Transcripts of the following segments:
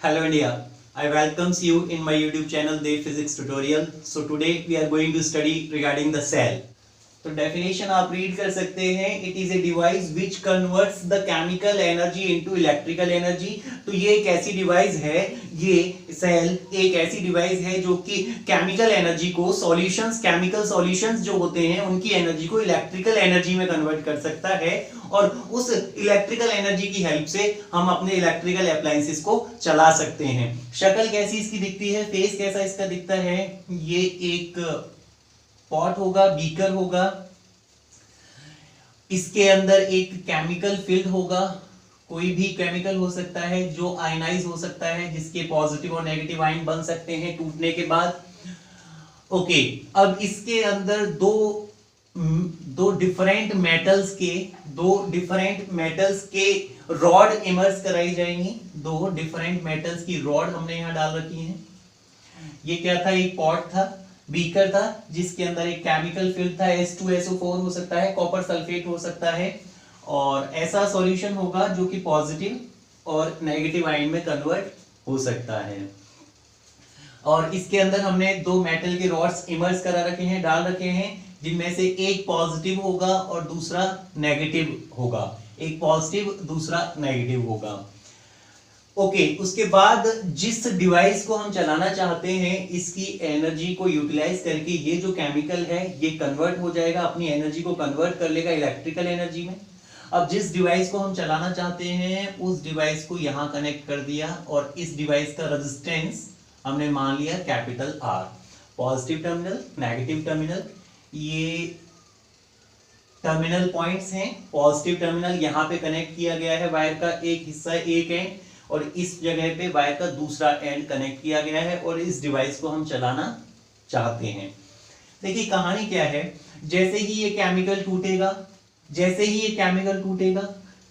Hello India, I welcomes you in my YouTube channel Dev Physics Tutorial. So today we are going to study regarding the cell. तो definition आप read कर सकते हैं. It is a device which converts the chemical energy into electrical energy. तो ये एक ऐसी device है, ये सेल एक ऐसी डिवाइस है जो कि केमिकल एनर्जी को सॉल्यूशंस, केमिकल सॉल्यूशंस जो होते हैं उनकी एनर्जी को इलेक्ट्रिकल एनर्जी में कन्वर्ट कर सकता है और उस इलेक्ट्रिकल एनर्जी की हेल्प से हम अपने इलेक्ट्रिकल अप्लायंसेस को चला सकते हैं. शक्ल कैसी इसकी दिखती है, फेस कैसा इसका दिखता है. ये एक पॉट होगा, बीकर होगा, इसके अंदर एक केमिकल फील्ड होगा. कोई भी केमिकल हो सकता है जो आयनाइज हो सकता है, जिसके पॉजिटिव और नेगेटिव आयन बन सकते हैं टूटने के बाद. ओके, अब इसके अंदर दो डिफरेंट मेटल्स के रॉड इमर्ज कराई जाएंगी. दो डिफरेंट मेटल्स की रॉड हमने यहां डाल रखी है. ये क्या था, एक पॉट था, बीकर था, जिसके अंदर एक केमिकल फील्ड था. H2SO4 हो सकता है, कॉपर सल्फेट हो सकता है, और ऐसा सॉल्यूशन होगा जो कि पॉजिटिव और नेगेटिव आयन में कन्वर्ट हो सकता है. और इसके अंदर हमने दो मेटल के रॉड्स इमर्ज करा रखे हैं, डाल रखे हैं, जिनमें से एक पॉजिटिव होगा और दूसरा नेगेटिव होगा. एक पॉजिटिव, दूसरा नेगेटिव होगा. ओके, उसके बाद जिस डिवाइस को हम चलाना चाहते हैं, इसकी एनर्जी को यूटिलाइज करके ये जो केमिकल है ये कन्वर्ट हो जाएगा, अपनी एनर्जी को कन्वर्ट कर लेगा इलेक्ट्रिकल एनर्जी में. अब जिस डिवाइस को हम चलाना चाहते हैं उस डिवाइस को यहां कनेक्ट कर दिया और इस डिवाइस का रेजिस्टेंस हमने मान लिया capital R. Positive terminal, negative terminal, ये टर्मिनल पॉइंट्स हैं. पॉजिटिव टर्मिनल यहां पे कनेक्ट किया गया है, वायर का एक हिस्सा, एक एंड, और इस जगह पे वायर का दूसरा एंड कनेक्ट किया गया है और इस डिवाइस को हम चलाना चाहते हैं. देखिए कहानी क्या है. जैसे ही ये केमिकल टूटेगा,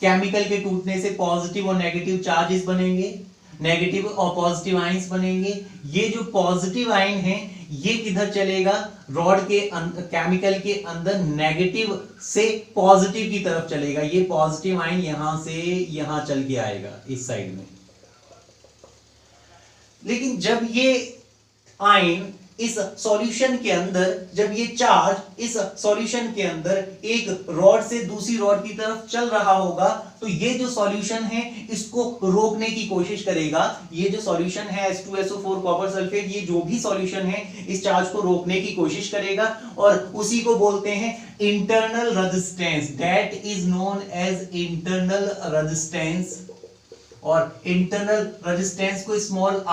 केमिकल के टूटने से पॉजिटिव और नेगेटिव चार्जेस बनेंगे, नेगेटिव और पॉजिटिव आयंस बनेंगे. ये जो पॉजिटिव आयन है ये किधर चलेगा, रॉड के केमिकल के अंदर नेगेटिव से पॉजिटिव की तरफ चलेगा. ये पॉजिटिव आयन यहां से यहां चल के आएगा इस साइड में. लेकिन जब ये आयन इस सॉल्यूशन के अंदर, जब ये चार्ज इस सॉल्यूशन के अंदर एक रॉड से दूसरी रॉड की तरफ चल रहा होगा, तो ये जो सॉल्यूशन है इसको रोकने की कोशिश करेगा. ये जो सॉल्यूशन है H2SO4 कॉपर सल्फेट, ये जो भी सॉल्यूशन है इस चार्ज को रोकने की कोशिश करेगा और उसी को बोलते हैं internal resistance. That is known as internal resistance. और इंटरनल रेजिस्टेंस को स्मॉल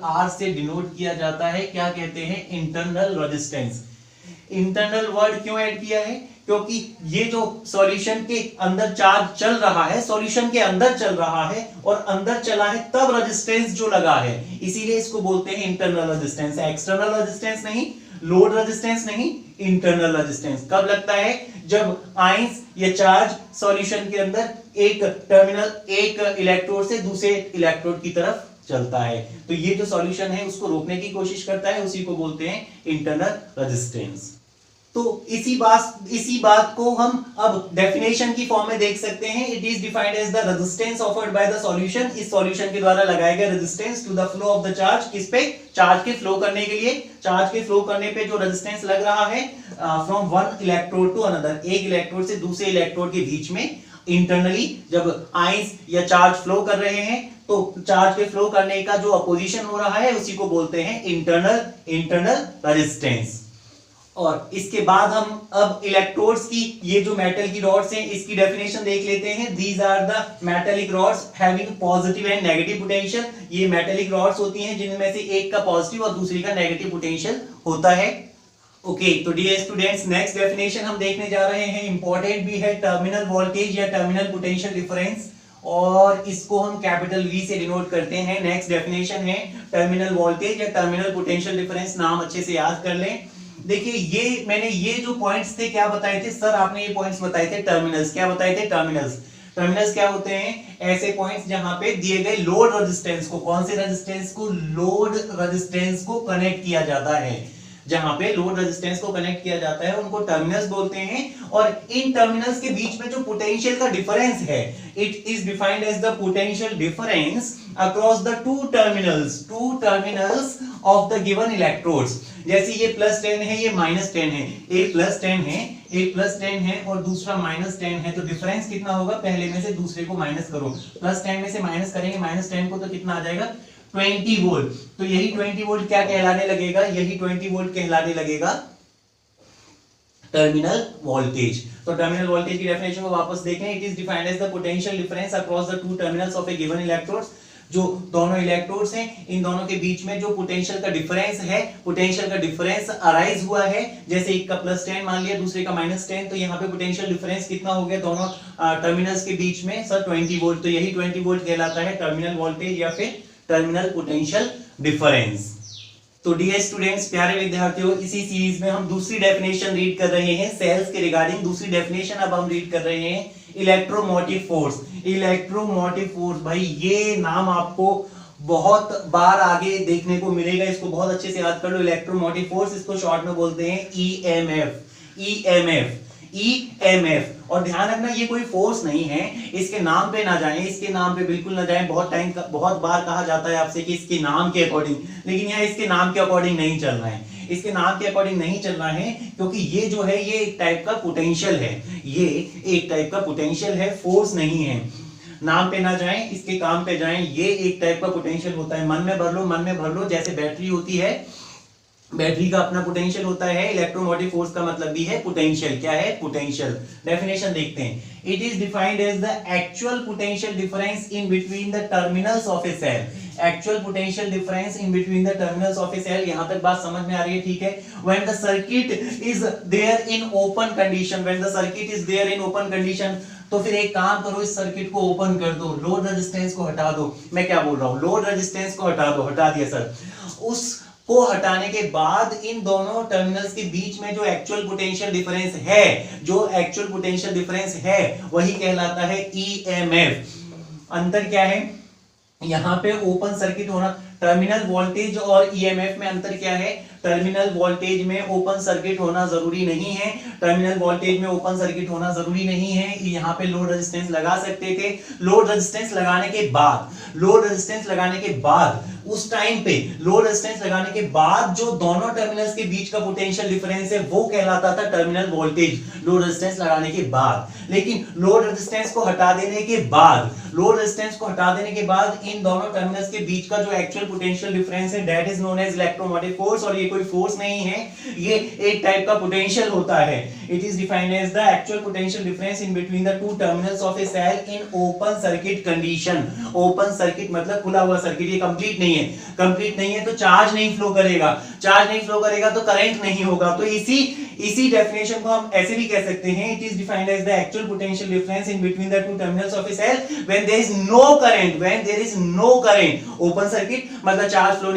r से डिनोट किया जाता है. क्या कहते हैं, इंटरनल रेजिस्टेंस. इंटरनल वर्ड क्यों ऐड किया है, क्योंकि ये जो सॉल्यूशन के अंदर चार्ज चल रहा है, सॉल्यूशन के अंदर चल रहा है और अंदर चला है तब रेजिस्टेंस जो लगा है, इसीलिए इसको बोलते हैं इंटरनल रेजिस्टेंस. एक्सटर्नल रेजिस्टेंस नहीं, लोड रेजिस्टेंस नहीं, इंटरनल रेजिस्टेंस. कब लगता है, जब आयंस या चार्ज सॉल्यूशन के अंदर एक टर्मिनल, एक इलेक्ट्रोड से दूसरे इलेक्ट्रोड की तरफ चलता है, तो ये जो सॉल्यूशन है उसको रोकने की कोशिश करता है, उसी को बोलते हैं इंटरनल रेजिस्टेंस. तो इसी बात को हम अब डेफिनेशन की फॉर्म में देख सकते हैं. It is defined as the resistance offered by the solution. इस सॉल्यूशन के द्वारा लगाया गया resistance to the flow of the charge. किस पे, चार्ज के फ्लो करने के लिए. चार्ज के फ्लो करने पे जो रेजिस्टेंस लग रहा है from one electrode to another, एक इलेक्ट्रोड से दूसरे इलेक्ट्रोड के बीच में इंटरनली जब आयंस या चार्ज फ्लो कर रहे हैं, तो चार्ज के फ्लो करने का जो अपोजिशन हो रहा है उसी को बोलते हैं इंटरनल रेजिस्टेंस. और इसके बाद हम अब इलेक्ट्रोड्स की, ये जो मेटल की रॉड्स हैं इसकी डेफिनेशन देख लेते हैं. These are the metallic rods having positive and negative potential. ये मेटेलिक रॉड्स होती हैं जिनमें से एक का पॉजिटिव और दूसरी का नेगेटिव पोटेंशियल होता है. ओके, तो डियर स्टूडेंट्स, नेक्स्ट डेफिनेशन हम देखने जा रहे हैं. इंपॉर्टेंट भी है, टर्मिनल वोल्टेज या टर्मिनल पोटेंशियल डिफरेंस, और इसको हम कैपिटल V से डिनोट करते हैं. नेक्स्ट डेफिनेशन है टर्मिनल वोल्टेज या टर्मिनल पोटेंशियल डिफरेंस. नाम अच्छे से याद कर लें. देखिए ये जो पॉइंट्स थे, क्या बताए थे सर आपने, ये पॉइंट्स बताए थे टर्मिनल्स. क्या बताए थे, टर्मिनल्स क्या होते हैं, ऐसे पॉइंट्स जहां पे दिए गए लोड रेजिस्टेंस को, कौन से रेजिस्टेंस को, लोड रेजिस्टेंस को कनेक्ट किया जाता है. जहां पे लोड रेजिस्टेंस को कनेक्ट किया जाता है उनको टर्मिनल्स बोलते हैं। और इन टर्मिनल्स के बीच में जो पोटेंशियल का डिफरेंस है, it is defined as the potential difference across the two terminals of the given electrodes. जैसे ये +10 है, ये -10 है, एक +10 है और दूसरा -10 है, तो डिफरेंस कितना होगा, पहले में से दूसरे को माइनस करो, +10 में से माइनस करेंगे -10 को तो कितना आ जाएगा 20 वोल्ट। तो यही 20 वोल्ट क्या कहलाने लगेगा, यही 20 वोल्ट कहलाने लगेगा टर्मिनल वोल्टेज। तो टर्मिनल वोल्टेज की डेफिनेशन को वापस देखें, it is defined as the potential difference across the two terminals of a given electrodes. जो दोनों इलेक्ट्रोड्स हैं, इन दोनों के बीच में जो पोटेंशियल का डिफरेंस है, पोटेंशियल का डिफरेंस अराइज हुआ है, जैसे एक का +10 मान लिया, दूसरे का -10, तो यहाँ पे पोटेंशियल डिफरेंस कितना हो गया दोनों टर्मिनल्स के बीच में, सर 20 वोल्ट। तो यही 20 वोल्ट कहलाता है टर्मिनल वोल्टेज या फिर टर्मिनल पोटेंशियल डिफरेंस। तो डियर स्टूडेंट्स, प्यारे विद्यार्थियों, इसी सीरीज में हम दूसरी डेफिनेशन रीड कर रहे हैं सेल्स के रिगार्डिंग। दूसरी डेफिनेशन अब हम रीड कर रहे हैं इलेक्ट्रोमोटिव फोर्स। इलेक्ट्रोमोटिव फोर्स, भाई ये नाम आपको बहुत बार आगे देखने को मिलेगा, इसको बहुत अच्छे से याद कर लो। इलेक्ट्रोमोटिव फोर्स, इसको शॉर्ट में बोलते हैं ईएमएफ। और ध्यान रखना, ये कोई फोर्स नहीं है, इसके नाम पे ना जाएं, इसके नाम पे बिल्कुल ना जाएं। बहुत बार कहा जाता है आपसे कि इसके नाम के अकॉर्डिंग, लेकिन यहाँ इसके नाम के अकॉर्डिंग नहीं चलना है, इसके नाम के अकॉर्डिंग नहीं चलना है, क्योंकि ये जो है ये एक टाइप का पोटेंशियल है, ये एक टाइप का पोटेंशियल है, फोर्स नहीं है। नाम पे ना जाएं, इसके काम पे जाएं। ये एक टाइप का पोटेंशियल होता है, मन में भर लो, जैसे बैटरी होती है, बैटरी का अपना पोटेंशियल होता है, इलेक्ट्रोमोटिव फोर्स का मतलब भी है पोटेंशियल। क्या है, पोटेंशियल। डेफिनेशन देखते हैं, it is defined as the actual potential difference in between the terminals of a cell. Actual potential difference in between the terminals of a cell. यहां तक बात समझ में आ रही है, ठीक है। When the circuit is there in open condition, when the circuit is there in open condition, तो फिर एक काम करो, इस सर्किट को ओपन कर दो, लोड रेजिस्टेंस को हटा दो। मैं क्या बोल रहा हूं, लोड रेजिस्टेंस को हटा दो, हटा दिया सर। उस को हटाने के बाद इन दोनों टर्मिनल्स के बीच में जो एक्चुअल पोटेंशियल डिफरेंस है, वही कहलाता है ईएमएफ। अंतर क्या है, यहां पे ओपन सर्किट होना, टर्मिनल वोल्टेज और ईएमएफ में अंतर क्या है, टर्मिनल वोल्टेज में ओपन सर्किट होना जरूरी नहीं है, टर्मिनल वोल्टेज में ओपन सर्किट होना जरूरी नहीं है। यहां पे लोड रेजिस्टेंस लगा सकते थे, लोड रेजिस्टेंस लगाने के बाद उस टाइम पे लोड रेजिस्टेंस लगाने के बाद जो दोनों टर्मिनल्स के बीच का पोटेंशियल डिफरेंस है वो कहलाता था टर्मिनल वोल्टेज, लोड रेजिस्टेंस लगाने के बाद। लेकिन लोड रेजिस्टेंस को हटा देने के बाद इन दोनों टर्मिनल्स के बीच का जो एक्चुअल पोटेंशियल डिफरेंस है, that is known as electromotive force. और ये कोई फोर्स नहीं है, ये एक टाइप का पोटेंशियल होता है। It is defined as the actual potential difference in between the two terminals of a cell in open circuit condition. Open circuit मतलब खुला हुआ सर्किट, ये कंप्लीट नहीं है तो चार्ज नहीं फ्लो करेगा, तो करंट नहीं होगा। तो इसी डेफिनेशन को हम ऐसे भी कह सकते हैं, it is defined as the actual potential difference in between the two terminals of a cell when there is no current. Open circuit मतलब चार्ज फ्लो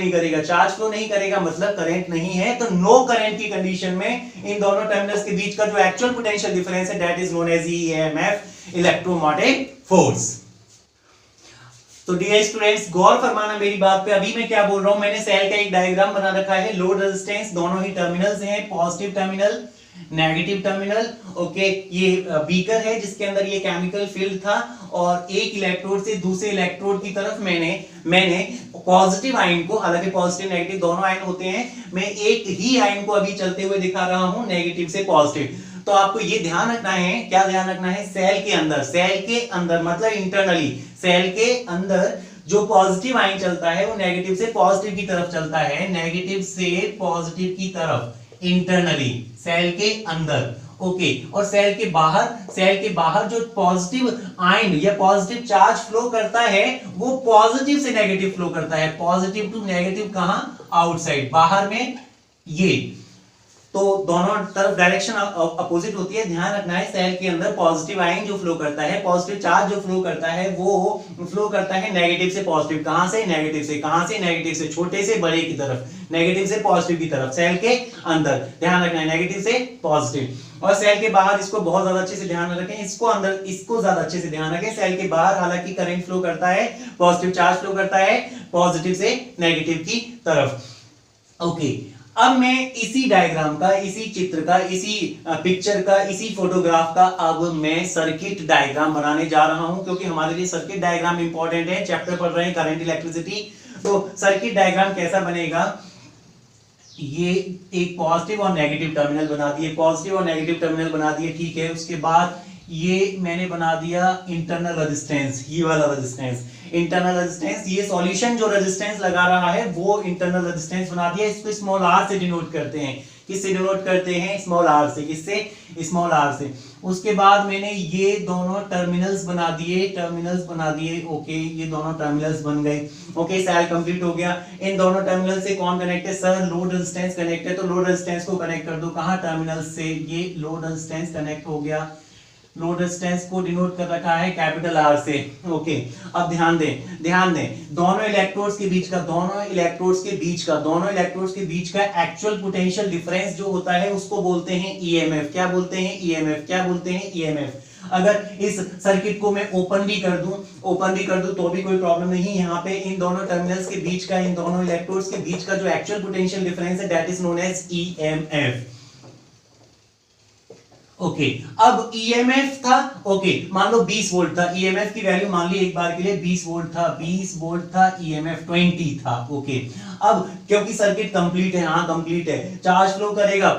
नहीं करेगा, मतलब करंट नहीं है, तो नो करंट की कंडीशन में इन दोनों टर्मिनल्स के बीच का जो एक्चुअल पोटेंशियल डिफरेंस है, that is known as EMF, electromotive force. तो डियर स्टूडेंट्स, गौर फरमाना मेरी बात पे। अभी मैं क्या बोल रहा हूं, मैंने सेल का एक डायग्राम बना रखा है, लोड रेजिस्टेंस, दोनों ही टर्मिनल्स हैं, positive terminal, negative terminal. Okay, ये बीकर है जिसके अंदर ये केमिकल फील्ड था, और एक इलेक्ट्रोड से दूसरे इलेक्ट्रोड की तरफ मैंने पॉजिटिव आयन को, हालांकि पॉजिटिव नेगेटिव दोनों आयन होते हैं, मैं एक ही आयन को अभी चलते हुए दिखा रहा हूं, नेगेटिव से पॉजिटिव। तो आपको ये ध्यान रखना है, क्या ध्यान रखना है, सेल के अंदर मतलब इंटरनली, सेल के अंदर जो पॉजिटिव आयन चलता है वो नेगेटिव से पॉजिटिव की तरफ चलता है, नेगेटिव से पॉजिटिव की तरफ इंटरनली, सेल के अंदर। ओके, और सेल के बाहर जो पॉजिटिव आयन या पॉजिटिव चार्ज फ्लो करता है वो पॉजिटिव से नेगेटिव फ्लो करता है, पॉजिटिव टू नेगेटिव, कहां, आउटसाइड, बाहर में। ये तो दोनों तरफ डायरेक्शन अपोजिट होती है, ध्यान रखना है। सेल के अंदर पॉजिटिव आयन जो फ्लो करता है, पॉजिटिव चार्ज जो फ्लो करता है, वो फ्लो करता है नेगेटिव से पॉजिटिव। कहां से, नेगेटिव से छोटे से बड़े की तरफ, नेगेटिव से पॉजिटिव की तरफ, सेल के अंदर ध्यान रखना है, नेगेटिव से पॉजिटिव। और सेल के बाहर, इसको बहुत ज्यादा अच्छे से ध्यान रखें, इसको ज्यादा अच्छे से ध्यान रखें। सेल के बाहर हालांकि करंट फ्लो करता है, पॉजिटिव चार्ज फ्लो करता है पॉजिटिव से नेगेटिव की तरफ। ओके, अब मैं इसी डायग्राम का, इसी चित्र का, इसी पिक्चर का, इसी फोटोग्राफ का अब मैं सर्किट डायग्राम बनाने जा रहा हूं, क्योंकि हमारे लिए सर्किट डायग्राम इंपॉर्टेंट है। चैप्टर पढ़ रहे हैं करंट इलेक्ट्रिसिटी, तो सर्किट डायग्राम कैसा बनेगा, ये एक पॉजिटिव और नेगेटिव टर्मिनल बना दिए, पॉजिटिव और नेगेटिव टर्मिनल बना दिए, ठीक है। उसके बाद ये मैंने बना दिया इंटरनल रेजिस्टेंस, ये वाला रेजिस्टेंस, इंटरनल रेजिस्टेंस, ये सॉल्यूशन जो रेजिस्टेंस लगा रहा है वो इंटरनल रेजिस्टेंस बना दिया। इसको स्मॉल आर से डिनोट करते हैं, किससे डिनोट करते हैं, स्मॉल आर से, किससे, स्मॉल आर से। उसके बाद मैंने ये दोनों टर्मिनल्स बना दिए, टर्मिनल्स बना दिए, ओके, ये दोनों टर्मिनल्स बन गए, ओके, सेल कंप्लीट हो गया। इन दोनों टर्मिनल से कौन कनेक्ट है, सर लोड रेजिस्टेंस कनेक्ट है, तो लोड रेजिस्टेंस को कनेक्ट कर दो, कहां, टर्मिनल से, ये लोड रेजिस्टेंस कनेक्ट हो गया, लोड रेजिस्टेंस को डिनोट कर रखा है कैपिटल आर से, ओके। अब ध्यान दें, दोनों इलेक्ट्रोड्स के बीच का, दोनों इलेक्ट्रोड्स के बीच का एक्चुअल पोटेंशियल डिफरेंस जो होता है उसको बोलते हैं ईएमएफ। क्या बोलते हैं, ईएमएफ, क्या बोलते हैं, ईएमएफ। अगर इस सर्किट को मैं ओपन भी कर दूं तो भी कोई प्रॉब्लम नहीं। यहाँ पे इन दोनों टर्मिनल्स के बीच का, इन दोनों इलेक्ट्रोड्स के बीच का जो एक्चुअल पोटेंशियल डिफरेंस है that is known as EMF, okay. अब ईएमएफ था, ओके, मान लो 20 वोल्ट था, ईएमएफ की वैल्यू मान ली एक बार के लिए 20 वोल्ट था, 20 वोल्ट था, ईएमएफ 20 था, ओके। अब क्योंकि सर्किट कंप्लीट है, हाँ कंप्लीट है, चार्ज फ्लो करेगा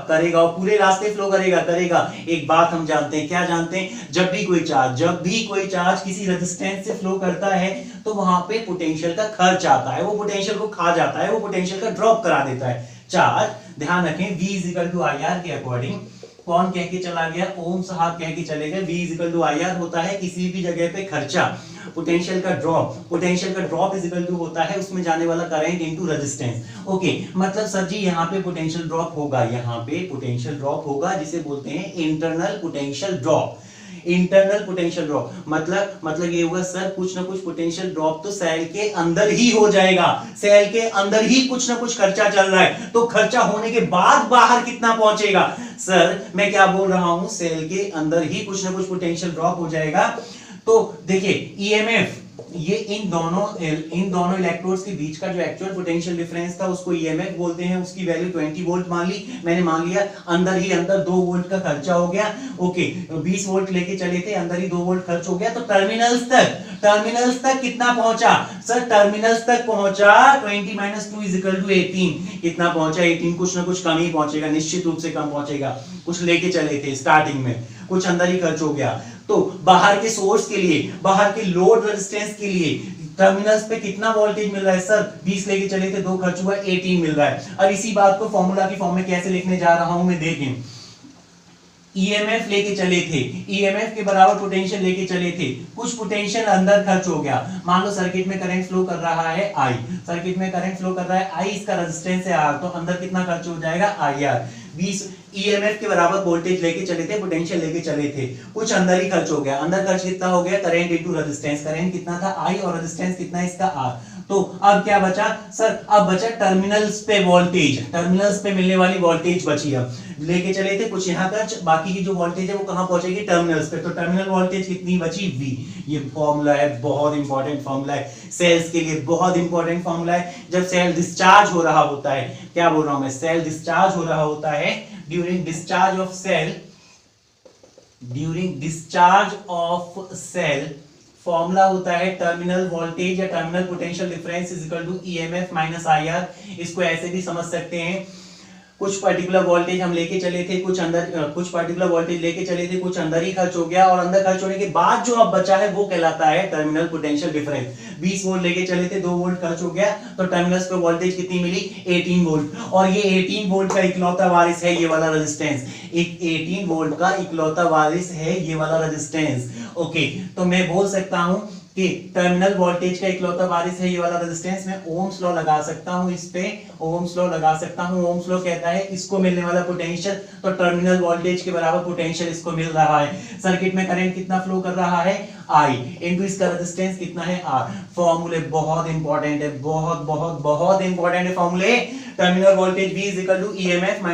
और पूरे रास्ते फ्लो करेगा। एक बात हम जानते हैं, क्या जानते हैं, जब भी कोई चार्ज किसी रेजिस्टेंस से फ्लो करता है तो वहां पे पोटेंशियल का खर्च आता है, वो पोटेंशियल को खा जाता है, वो पोटेंशियल का ड्रॉप करा देता है चार्ज। ध्यान रखें, V = IR के अकॉर्डिंग कौन कह के चला गया, ओम साहब कह के चले गए, V = IR होता है किसी भी जगह पे खर्चा, पोटेंशियल का ड्रॉप होता है उसमें जाने वाला करंट इनटू रेजिस्टेंस, ओके। मतलब सर जी यहाँ पे पोटेंशियल ड्रॉप होगा, जिसे बोलते हैं इंटरनल पोटेंशियल ड्रॉप। मतलब ये होगा सर कुछ ना कुछ पोटेंशियल ड्रॉप तो सेल के अंदर ही हो जाएगा, सेल के अंदर ही कुछ ना कुछ खर्चा चल रहा है, तो खर्चा होने के बाद बाहर कितना पहुंचेगा, सर मैं क्या बोल रहा हूं, सेल के अंदर ही कुछ ना कुछ पोटेंशियल ड्रॉप हो जाएगा। तो देखिए ईएमएफ, ये इन दोनों इलेक्ट्रोड्स के बीच का जो एक्चुअल पोटेंशियल डिफरेंस था उसको ईएमएफ बोलते हैं। उसकी वैल्यू 20 वोल्ट मान ली, मैंने मान लिया अंदर 2 वोल्ट का खर्चा हो गया, ओके। 20 वोल्ट लेके चले थे, अंदर ही 2 वोल्ट खर्च हो गया, तो टर्मिनल्स तक कितना पहुंचा, सर टर्मिनल्स तक पहुंचा 20 - 2 = 18। कितना पहुंचा, 18, कुछ ना कुछ कम ही पहुंचेगा, निश्चित रूप से कम पहुंचेगा। कुछ लेके चले थे स्टार्टिंग में, कुछ अंदर ही खर्च हो गया। तो बाहर के सोर्स के लिए, बाहर के लोड रेजिस्टेंस के लिए टर्मिनल्स पे कितना वोल्टेज मिल रहा है, सर 20 लेके चले थे, 2 खर्च हुआ, 18 मिल रहा है। अब इसी बात को फॉर्मूला की फॉर्म में कैसे लिखने जा रहा हूं मैं, देखें, ईएमएफ लेके चले थे, ईएमएफ के बराबर पोटेंशियल लेके चले थे, कुछ पोटेंशियल अंदर खर्च हो गया। मान लो सर्किट में करंट फ्लो कर रहा है I, इसका रेजिस्टेंस है R, तो अंदर कितना खर्च हो जाएगा, IR। 20 ईएमएफ के बराबर वोल्टेज लेके चले थे, पोटेंशियल लेके चले थे, कुछ अंदर ही खर्च हो गया। अंदर खर्च कितना हो गया, करंट इनटू रेजिस्टेंस, करंट कितना था I और रेजिस्टेंस कितना है इसका R। तो अब क्या बचा, सर अब बचा टर्मिनल्स पे वोल्टेज, टर्मिनल्स पे मिलने वाली वोल्टेज बची। अब लेके चले थे कुछ यहाँ खर्च, बाकी की जो वोल्टेज है वो कहां पहुंचेगी, टर्मिनल्स पे। तो टर्मिनल वोल्टेज कितनी बची, V। ये फॉर्मूला है, बहुत इंपॉर्टेंट फॉर्मूला है, सेल्स के लिए बहुत इंपॉर्टेंट फॉर्मूला है। जब सेल डिस्चार्ज हो रहा होता है, क्या बोल रहा हूं मैं, सेल डिस्चार्ज हो रहा होता है, during discharge of cell, formula होता है टर्मिनल वोल्टेज या terminal potential difference = EMF - IR। इसको ऐसे भी समझ सकते हैं, कुछ पर्टिकुलर वोल्टेज हम लेके चले थे, कुछ पर्टिकुलर वोल्टेज लेके चले थे, कुछ अंदर ही खर्च हो गया, और अंदर खर्च होने के बाद जो अब बचा है वो कहलाता है टर्मिनल पोटेंशियल डिफरेंस। 20 वोल्ट लेके चले थे, 2 वोल्ट खर्च हो गया, तो टर्मिनल्स पे वोल्टेज कितनी मिली, 18 वोल्ट। और ये 18 वोल्ट का इकलौता वारिस है ये वाला रेजिस्टेंस, 18 वोल्ट का इकलौता वारिस है ये वाला रेजिस्टेंस, ओके। तो मैं बोल सकता हूं कि टर्मिनल वोल्टेज का इकलौता वारिस है ये वाला रेजिस्टेंस। मैं ओम्स लॉ लगा सकता हूं, इस पे ओम्स लॉ लगा सकता हूं। ओम्स लॉ कहता है इसको मिलने वाला पोटेंशियल, तो टर्मिनल वोल्टेज के बराबर पोटेंशियल इसको मिल रहा है। सर्किट में करंट कितना फ्लो कर रहा है, I, इनटू इसका रेजिस्टेंस कितना है, R। फॉर्मूले बहुत इंपॉर्टेंट है, बहुत इंपॉर्टेंट है फॉर्मूले। Terminal voltage V = EMF -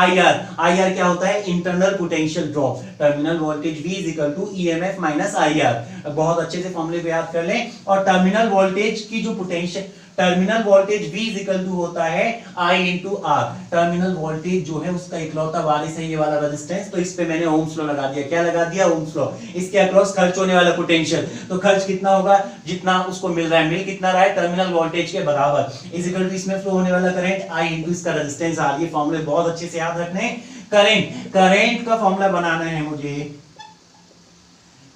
IR। IR क्या होता है, internal potential drop. Terminal voltage V = EMF - IR। बहुत अच्छे से फॉर्मूले को याद कर लें। और टर्मिनल वोल्टेज की जो potential, terminal voltage V is equal to होता है I into R. Terminal voltage जो है उसका इकलौता वारिस है ये वाला रेजिस्टेंस, तो इस पे मैंने ओम्स लॉ लगा दिया। क्या लगा दिया? Ohm's law. इसके अक्रॉस खर्च होने वाला पोटेंशियल, तो खर्च कितना होगा? जितना उसको मिल रहा है, मिल कितना रहा है? टर्मिनल वोल्टेज के बराबर, इज इक्वल टू इसमें फ्लो होने वाला करंट I इंटू इसका रेजिस्टेंस आर। ये फॉर्मूले बहुत अच्छे से याद रखने। करंट का फॉर्मूला बनाना है मुझे।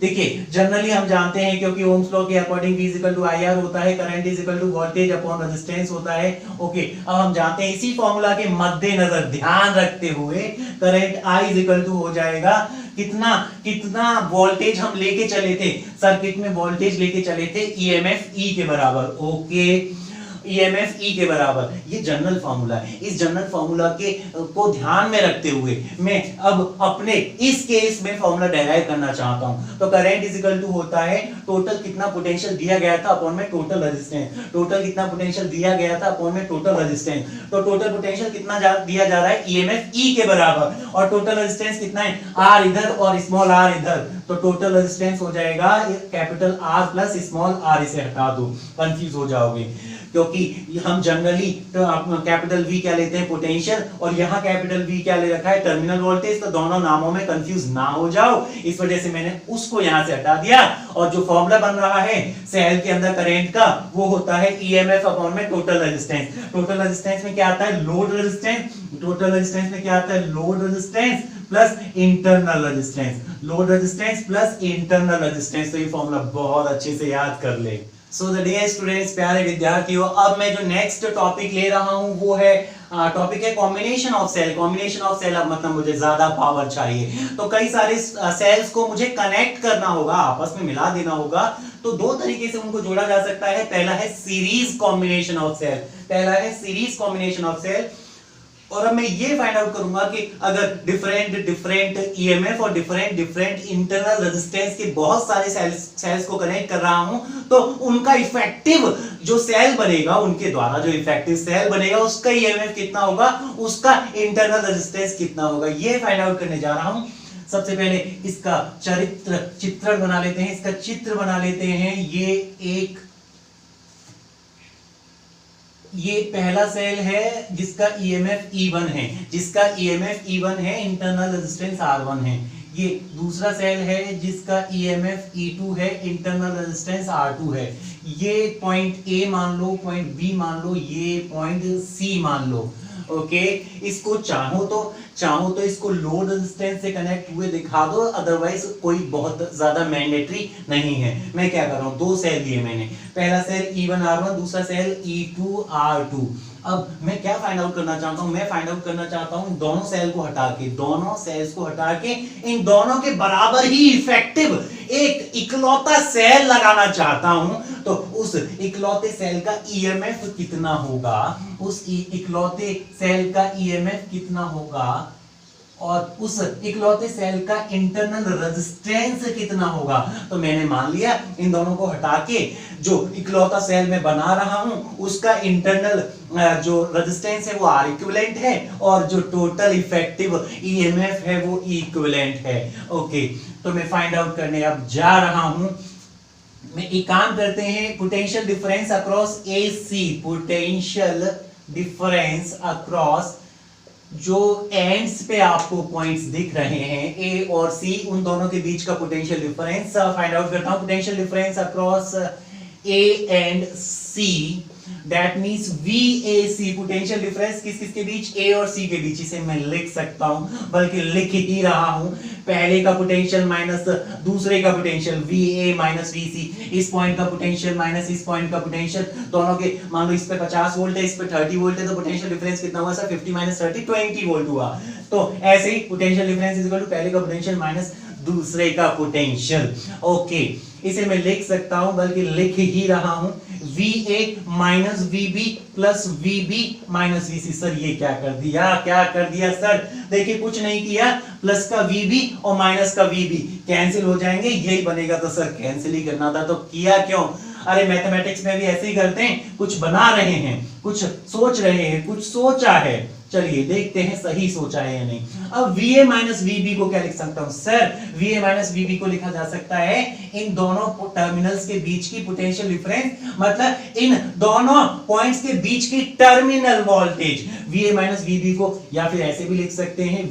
देखिए जनरली हम जानते हैं, क्योंकि ओम्स लॉ के according V is equal to IR होता है, current is equal to voltage upon resistance होता है। ओके, अब हम जानते हैं इसी फॉर्मूला के मद्देनजर ध्यान रखते हुए current I is equal to हो जाएगा कितना वोल्टेज हम लेके चले थे सर्किट में, वोल्टेज लेके चले थे EMF E के बराबर। ओके, EMF E के बराबर, ये जनरल फार्मूला है। इस जनरल फार्मूला को ध्यान में रखते हुए मैं अब अपने इस केस में फार्मूला डेराइव करना चाहता हूं। तो करंट इज इक्वल टू होता है टोटल कितना पोटेंशियल दिया गया था अपॉन में टोटल रेजिस्टेंस। टोटल कितना पोटेंशियल दिया गया था अपॉन में टोटल रेजिस्टेंस। तो टोटल पोटेंशियल कितना दिया जा रहा है? EMF E के बराबर, और टोटल रेजिस्टेंस कितना है? R इधर और स्मॉल r इधर, तो टोटल रेजिस्टेंस हो जाएगा capital R plus small r। इसे हटा दो, कंफ्यूज हो जाओगे, क्योंकि हम जनरली तो कैपिटल V क्या लेते हैं? पोटेंशियल, और यहाँ कैपिटल V क्या ले रखा है? Terminal voltage. तो दोनों नामों में कंफ्यूज ना हो जाओ, इस वजह से मैंने उसको यहाँ से हटा दिया। और जो फॉर्मूला बन रहा है सेल के अंदर करंट का, वो होता है EMF अपॉन में टोटल रेजिस्टेंस। टोटल रेजिस्टेंस में क्या आता है? Load resistance. टोटल रेजिस्टेंस में क्या आता है? Load resistance plus internal resistance. Load resistance plus internal resistance. तो ये फॉर्मूला बहुत अच्छे से याद कर ले। सो द डियर स्टूडेंट्स, प्यारे विद्यार्थियों, अब मैं जो नेक्स्ट टॉपिक ले रहा हूं वो है टॉपिक है combination of cell. Combination of cell, अब मतलब मुझे ज्यादा पावर चाहिए, तो कई सारे सेल्स को मुझे कनेक्ट करना होगा, आपस में मिला देना होगा। तो दो तरीके से उनको जोड़ा जा सकता है। पहला है सीरीज कॉम्बिनेशन ऑफ सेल, पहला है सीरीज कॉम्बिनेशन ऑफ सेल। और अब मैं ये फाइंड आउट करूंगा कि अगर डिफरेंट EMF और डिफरेंट इंटरनल रेजिस्टेंस के बहुत सारे सेल्स को कनेक्ट कर रहा हूं, तो उनका इफेक्टिव जो सेल बनेगा, उनके द्वारा जो इफेक्टिव सेल बनेगा, उसका EMF कितना होगा, उसका इंटरनल रेजिस्टेंस कितना होगा, ये फाइंड आउट करने जा रहा हूं। सबसे पहले इसका चित्रण बना लेते हैं, इसका चित्र बना लेते हैं। ये पहला सेल है जिसका EMF E1 है, जिसका EMF E1 है, इंटरनल रेजिस्टेंस R1 है। ये दूसरा सेल है जिसका EMF E2 है, इंटरनल रेजिस्टेंस R2 है। ये पॉइंट A मान लो, पॉइंट B मान लो, ये पॉइंट C मान लो। ओके, इसको चाहो तो इसको लोड रेजिस्टेंस से कनेक्ट हुए दिखा दो, अदरवाइज कोई बहुत ज्यादा मैंडेटरी नहीं है। मैं क्या कर रहा हूं, दो सेल लिए मैंने, पहला सेल E1 R1, दूसरा सेल E2 R2। अब मैं क्या फाइंड आउट करना चाहता हूं? मैं फाइंड आउट करना चाहता हूं दोनों सेल को हटा के, दोनों सेल्स को हटा के इन दोनों के बराबर ही इफेक्टिव एक इकलौता सेल लगाना चाहता हूं। तो उस इकलौते सेल का EMF कितना होगा, उस इकलौते सेल का EMF कितना होगा, और उस इकलौते सेल का इंटरनल रेजिस्टेंस कितना होगा। तो मैंने मान लिया इन दोनों को हटा के जो इकलौता सेल में बना रहा हूं उसका इंटरनल जो रेजिस्टेंस है वो R इक्विवेलेंट है, और जो टोटल इफेक्टिव EMF है वो E इक्विवेलेंट है। ओके, तो मैं फाइंड आउट करने अब जा रहा हूं। मैं एक काम करते हैं, potential difference across AC, potential difference across जो एंड्स पे आपको पॉइंट्स दिख रहे हैं A और C, उन दोनों के बीच का पोटेंशियल डिफरेंस फाइंड आउट करता हूं। Potential difference across A and C, that means VAC, potential difference किस किस के बीच? A और C के बीच। इसे मैं लिख सकता हूं, बल्कि लिख ही रहा हूं। पहले का पोटेंशियल माइनस दूसरे का पोटेंशियल, VA माइनस VC, इस पॉइंट का पोटेंशियल माइनस इस पॉइंट का पोटेंशियल, दोनों के मान लो इस पे 50 वोल्ट है, इस पे 30 वोल्ट है, तो पोटेंशियल डिफरेंस कितना हुआ सर? 50 माइनस 30 20 वोल्ट हुआ। तो ऐसे ही potential difference is equal to पहले का पोटेंशियल माइनस दूसरे का पोटेंशियल। ओके, इसे मैं लिख सकता हूं, बल्कि लिख ही रहा हूं, VA minus VB plus VB minus VC। Sir ये क्या कर दिया सर? देखिए कुछ नहीं किया, प्लस का VB और माइनस का VB कैंसिल हो जाएंगे, यही बनेगा। तो सर कैंसिल ही करना था, तो किया क्यों? अरे मैथमेटिक्स में भी ऐसे ही करते हैं, कुछ बना रहे हैं, कुछ सोच रहे हैं, कुछ सोचा है चलिए देखते हैं सही सोचा है या नहीं। अब VA माइनस VB को क्या लिख सकता हूं सर? VA माइनस VB को लिखा जा सकता है इन दोनों टर्मिनल्स के बीच की पोटेंशियल डिफरेंस, मतलब इन दोनों पॉइंट्स के बीच की terminal voltage. VA minus VB को या फिर ऐसे भी लिख सकते हैं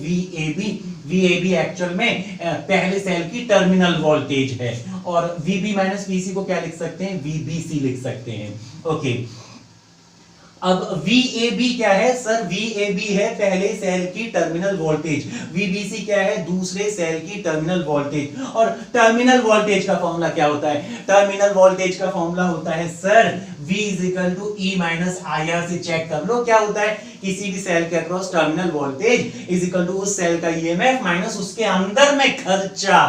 VAB एक्चुअल में पहले सेल की टर्मिनल वोल्टेज है, और VB माइनस VC को क्या लिख सकते हैं? VBC लिख सकते हैं। ओके, अब VAB क्या है सर? VAB है पहले सेल की टर्मिनल वोल्टेज, VBC क्या है? दूसरे सेल की टर्मिनल वोल्टेज। और टर्मिनल वोल्टेज का फॉर्मूला क्या होता है? टर्मिनल वोल्टेज का फॉर्मूला होता है सर V = E - IR से चेक कर लो क्या होता है। किसी भी सेल के अक्रॉस टर्मिनल वोल्टेज = उस सेल का EMF माइनस उसके अंदर में खर्चा।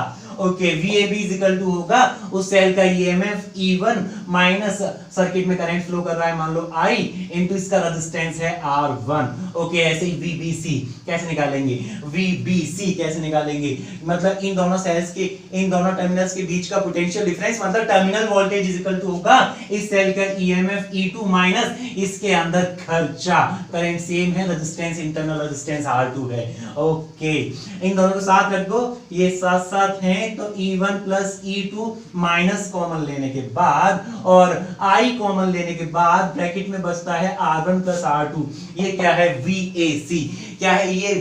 ओके, VAB = होगा उस सेल का EMF E1 माइनस सर्किट में करंट फ्लो कर रहा है मान लो I इनटू इसका रेजिस्टेंस है R1। ओके, ऐसे ही VBC कैसे निकालेंगे? VBC कैसे निकालेंगे? मतलब इन दोनों सेल्स के, इन दोनों टर्मिनल्स के बीच का पोटेंशियल डिफरेंस, मतलब टर्मिनल वोल्टेज = होगा इस सेल का EMF E2 माइनस इसके अंदर खर्चा। करंट सेम है, रेजिस्टेंस इंटरनल रेजिस्टेंस R2 है। ओके, इन दोनों को साथ रख दो, ये साथ साथ हैं, तो E1 plus E2 minus common लेने के बाद और I कॉमन लेने के बाद ब्रैकेट में बचता है R1 प्लस R2। ये क्या है? VAC। क्या है ये?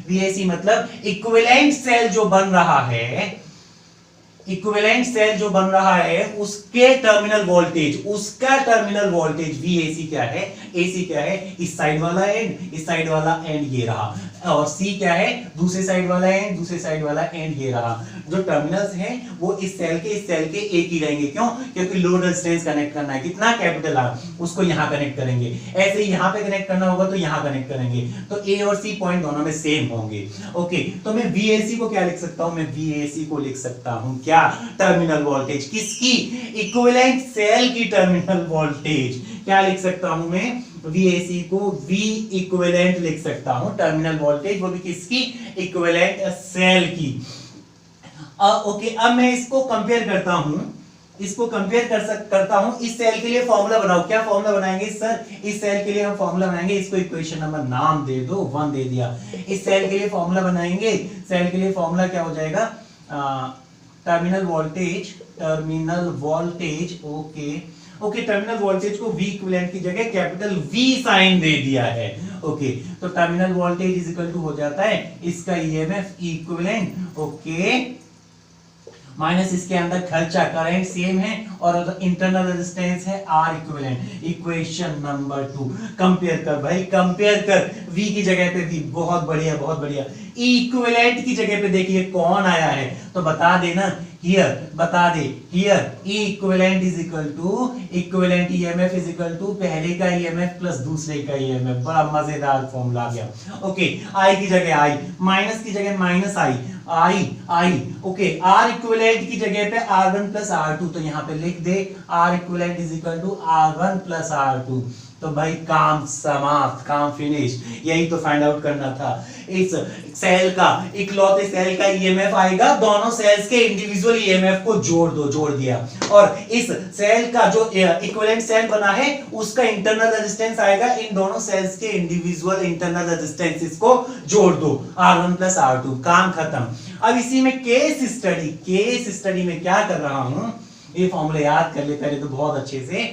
VAC मतलब इक्विवेलेंट सेल जो बन रहा है, इक्विवेलेंट सेल जो बन रहा है उसके टर्मिनल वोल्टेज, उसका टर्मिनल वोल्टेज VAC क्या है? AC क्या है? इस साइड वाला एंड, इस साइड वाला एंड ये रहा, और C क्या है? दूसरे साइड वाला एंड, दूसरे साइड वाला एंड ये रहा। जो टर्मिनल्स हैं वो इस सेल के एक ही रहेंगे। क्यों? क्योंकि लोड रेजिस्टेंस कनेक्ट करना है, कितना? कैपिटल R, उसको यहां कनेक्ट करेंगे। ऐसे ही यहां पे कनेक्ट करना होगा तो यहां कनेक्ट करेंगे, तो A और C पॉइंट दोनों में सेम होंगे। ओके, तो मैं VAC को क्या लिख सकता हूं? मैं VAC को लिख सकता हूं क्या? Terminal voltage. किसकी? इक्विवेलेंट सेल की टर्मिनल वोल्टेज। क्या लिख सकता हूं मैं? VAC को V इक्विवेलेंट लिख सकता हूं, टर्मिनल वोल्टेज, वो भी किसकी? इक्विवेलेंट सेल की। ओके, अब मैं इसको कंपेयर करता हूं, इसको कंपेयर करता हूं इस सेल के लिए फॉर्मूला बनाओ। क्या फॉर्मूला बनाएंगे सर? इस सेल के लिए हम फॉर्मूला बनाएंगे, इसको इक्वेशन नंबर नाम दे दो, 1 दे दिया। इस सेल के लिए फॉर्मूला बनाएंगे, सेल के लिए फॉर्मूला क्या हो जाएगा? Terminal voltage. Okay, terminal voltage को V इक्विवेलेंट की जगह कैपिटल V साइन दे दिया है। ओके, तो टर्मिनल वोल्टेज = हो जाता है इसका EMF E equivalent, okay, minus इसके अंदर खर्चा, करंट सेम है, और इंटरनल रेजिस्टेंस है R equivalent. Equation number 2 compare कर भाई, कंपेयर कर। V की जगह पे V, बहुत बढ़िया बहुत बढ़िया। E इक्विवेलेंट की जगह पे देखिए कौन आया है, तो बता देना, हियर बता दे, here E equivalent equivalent EMF पहले का EMF प्लस दूसरे का EMF। बड़ा मजेदार फॉर्मूला आ गया। ओके, I की जगह I, माइनस की जगह minus I, okay, R equivalent की जगह पे R1 प्लस R2, तो यहाँ पे लिख दे R equivalent R1 plus R2। तो भाई काम समाप्त, काम फिनिश। यही तो फाइंड आउट करना था। इस सेल का, इकलौते सेल का EMF आएगा, दोनों सेल्स के इंडिविजुअल EMF को जोड़ दिया, और इस सेल का जो इक्विवेलेंट सेल बना है उसका इंटरनल रेजिस्टेंस आएगा, इन दोनों सेल्स के इंडिविजुअल इंटरनल रेजिस्टेंसेस को जोड़ दो, R1 प्लस R2, काम खत्म। अब इसी में केस स्टडी में क्या कर रहा हूं, ये फॉर्मूला याद कर ले पहले तो बहुत अच्छे से।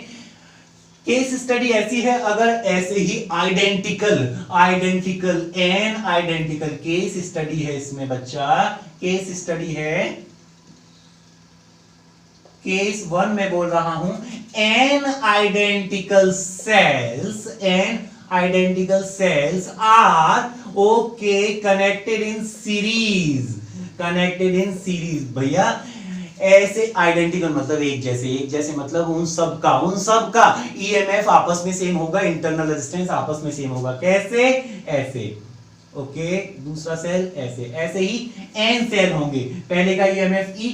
केस स्टडी ऐसी है, अगर ऐसे ही आइडेंटिकल केस स्टडी है इसमें बच्चा, केस स्टडी है, केस 1 में बोल रहा हूं, n identical cells are okay connected in series. भैया ऐसे आइडेंटिकल मतलब एक जैसे मतलब उन सब का EMF आपस में सेम होगा, इंटरनल रेजिस्टेंस आपस में सेम होगा। कैसे? ऐसे। ओके, दूसरा सेल ऐसे ही n सेल होंगे, पहले का EMF E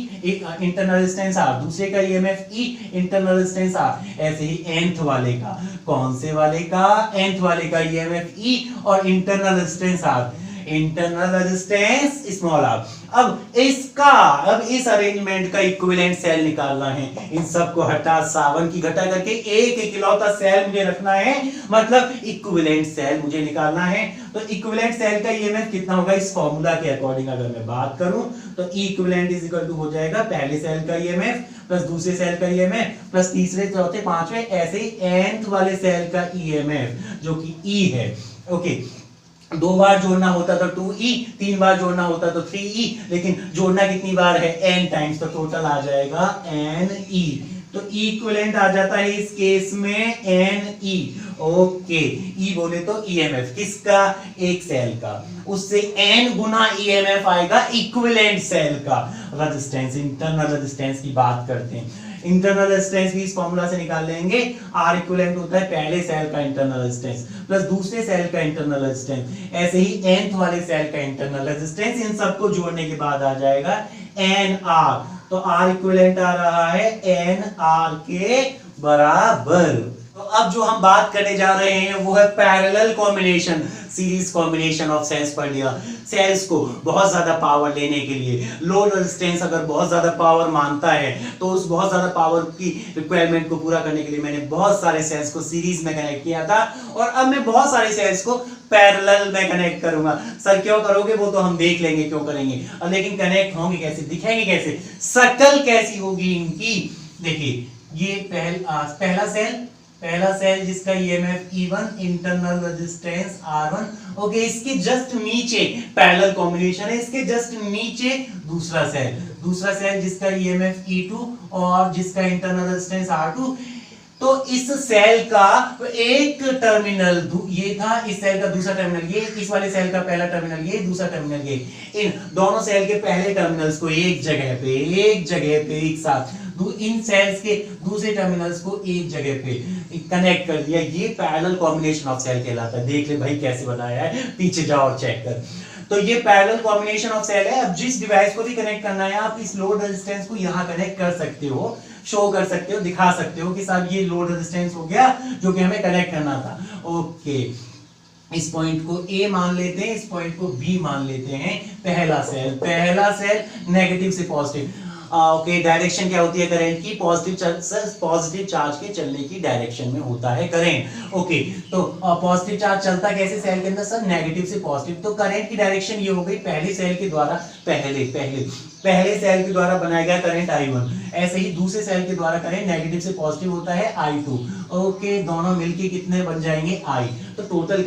internal resistance R, दूसरे का EMF E internal resistance R, ऐसे ही nth वाले का, कौन से वाले का? nth वाले का EMF E और internal resistance R, internal resistance small R. अब इस अरेंजमेंट का इक्विवेलेंट सेल निकालना है। इन सब को हटा, सावन की घटा करके एक इकलौता सेल मुझे रखना है, मतलब इक्विवेलेंट सेल मुझे निकालना है। तो इक्विवेलेंट सेल का ईएमएफ कितना होगा इस फॉर्मूला के अकॉर्डिंग अगर मैं बात करूं तो ई इक्विवेलेंट इज इक्वल टू हो जाएगा पहले सेल का ईएमएफ प्लस दूसरे सेल का ईएमएफ प्लस तीसरे चौथे पांचवें ऐसे ही nth वाले सेल का ईएमएफ जो कि ई है। ओके, 2 बार जोड़ना होता तो 2e, 3 बार जोड़ना होता तो 3e, लेकिन जोड़ना कितनी बार है n टाइम्स, तो टोटल आ जाएगा ne। तो इक्विवेलेंट आ जाता है इस केस में ne। ओके, e बोले तो ईएमएफ किसका, एक सेल का, उससे n गुना ईएमएफ आएगा इक्विवेलेंट सेल का। रेजिस्टेंस, इंटरनल रेजिस्टेंस की बात करते हैं। इंटरनल रेजिस्टेंस भी इस फॉर्मूला से निकाल लेंगे। R इक्विवेलेंट होता है पहले सेल का इंटरनल रेजिस्टेंस प्लस दूसरे सेल का इंटरनल रेजिस्टेंस, ऐसे ही nth वाले सेल का इंटरनल रेजिस्टेंस। इन सबको जोड़ने के बाद आ जाएगा NR। तो R इक्विवेलेंट आ रहा है NR के बराबर। तो अब जो हम बात करने जा रहे हैं वो है parallel combination, series combination of cells पर लिया। सेल्स को बहुत ज्यादा पावर लेने के लिए लोड रेजिस्टेंस अगर बहुत ज्यादा पावर मांगता है तो उस बहुत ज्यादा पावर की रिक्वायरमेंट को पूरा करने के लिए मैंने बहुत सारे सेल्स को सीरीज में कनेक्ट किया था, और अब मैं बहुत सारे सेल्स को पैरेलल में कनेक्ट करूंगा। सर क्यों करोगे, वो तो हम देख लेंगे क्यों करेंगे, लेकिन कनेक्ट होंगे कैसे, दिखेंगे कैसे, शक्ल कैसी होगी इनकी। देखिए ये पहला सेल जिसका EMF E1, internal resistance R1। Okay, इसके जस्ट नीचे पैरेलल कॉम्बिनेशन है, इसके जस्ट नीचे दूसरा सेल जिसका ईएमएफ E2 और जिसका इंटरनल रेजिस्टेंस R2। तो इस सेल का एक टर्मिनल ये था, इस सेल का दूसरा टर्मिनल ये, इस वाले सेल का पहला टर्मिनल ये, दूसरा टर्मिनल ये। इन दोनों सेल के पहले टर्मिनल्स को एक जगह पे एक साथ, इन सेल्स के दूसरे टर्मिनल्स को एक जगह पे कनेक्ट कर दिया। ये पैरेलल कॉम्बिनेशन ऑफ सेल कहलाता है। देख ले भाई कैसे बनाया है, पीछे जाओ और चेक कर। तो ये पैरेलल कॉम्बिनेशन ऑफ सेल है। अब जिस डिवाइस को भी कनेक्ट करना है आप इस लोड रेजिस्टेंस को यहां कनेक्ट कर सकते हो, शो कर सकते हो, दिखा सकते हो कि साहब ये लोड रेजिस्टेंस हो गया जो कि हमें कनेक्ट करना था। ओके, इस पॉइंट को A मान लेते हैं, इस पॉइंट को B मान लेते हैं। पहला सेल नेगेटिव से पॉजिटिव। ओके, डायरेक्शन क्या होती है करंट की, पॉजिटिव चार्ज के चलने की डायरेक्शन में होता है करंट। ओके, तो पॉजिटिव चार्ज चलता कैसे सेल के अंदर सर, नेगेटिव से पॉजिटिव। तो करंट की डायरेक्शन ये हो गई पहले सेल के द्वारा, पहले सेल के द्वारा बनाया गया करंट I1, ऐसे ही दूसरे सेल के द्वारा करंट नेगेटिव से पॉजिटिव होता है I2। ओके, दोनों मिलके कितने बन जाएंगे I। तो total